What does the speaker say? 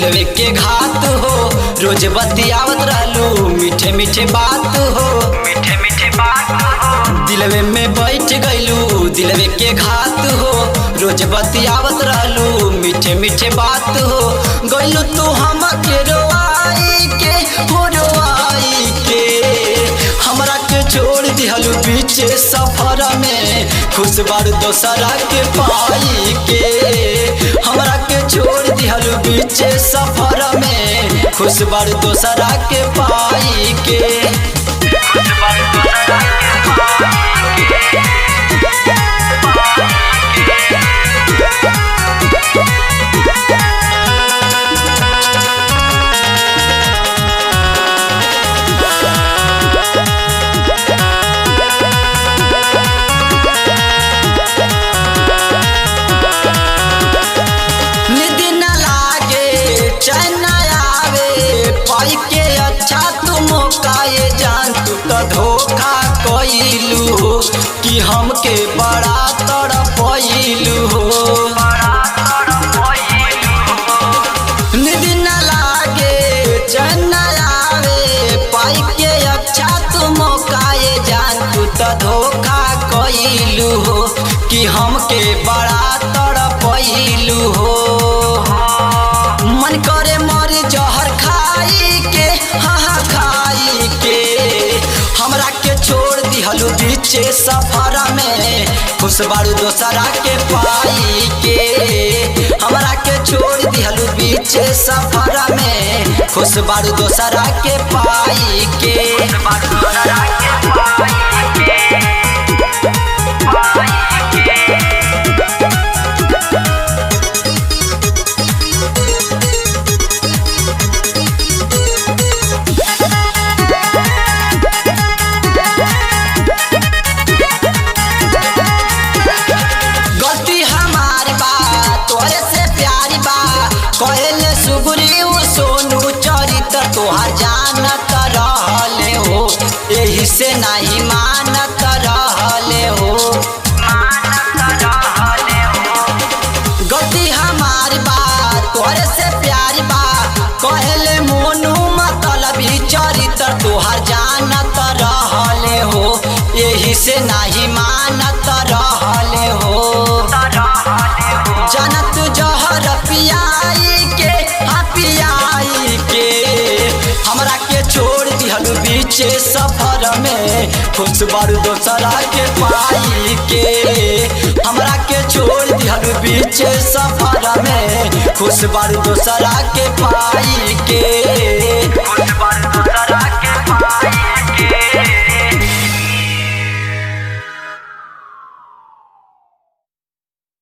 दिलवे के घात हो। रोज बतियावत रहलू मीठे मीठे बात हो, मीठे मीठे बात हो। दिलवे में बैठ गईलू दिलवे के घात हो। रोज बतियावत रहलू मीठे मीठे बात हो। गईलू तू हम के रोआई के हो, रोआई के हमरा के छोड़ दिहलू बीचे सफर में। खुश बारू दोसरा के पाई के, हमरा के छोड़ दिहलू बीचे सफर में। खुश बारू दोसरा के पाई के, खुश बारू दोसरा के पाई के। धोखा कइलू कि हमके बड़ा तड़पइलू हो। नींद न लागे चैन न आवे पाई के अच्छा तुम काए जान। तू तो धोखा कइलू हो कि हमके बड़ा तड़पइलू हो। मन करे मर जहर खाई के, हाँ खाई के। हमरा के छोड़ दिहलू बीचे सफर में। खुश बारू दोसरा के पाई के, हमरा के छोड़ दिहलू बीचे सफर में। खुश बारू दोसरा के पाई के, बारू दोसरा के पाई के। तोहार जानत रहले हो यही से नहीं मानत रहले हो, मानत रहले हो। गलती हमारी बात तोहरे से प्यारी बा कहले मोनू मतलबी चरित्र। तोहार जानत रहले हो यही से नहीं मानत रहले हो। जनत जहर पियाई के, हाँ पियाई के। हमरा के छोड़ दिहलू बीचे सफर में। खुश बारू दोसरा के पाई के, हमरा के छोड़ दिहलू बीचे सफर में। खुश बारू दोसरा के पाई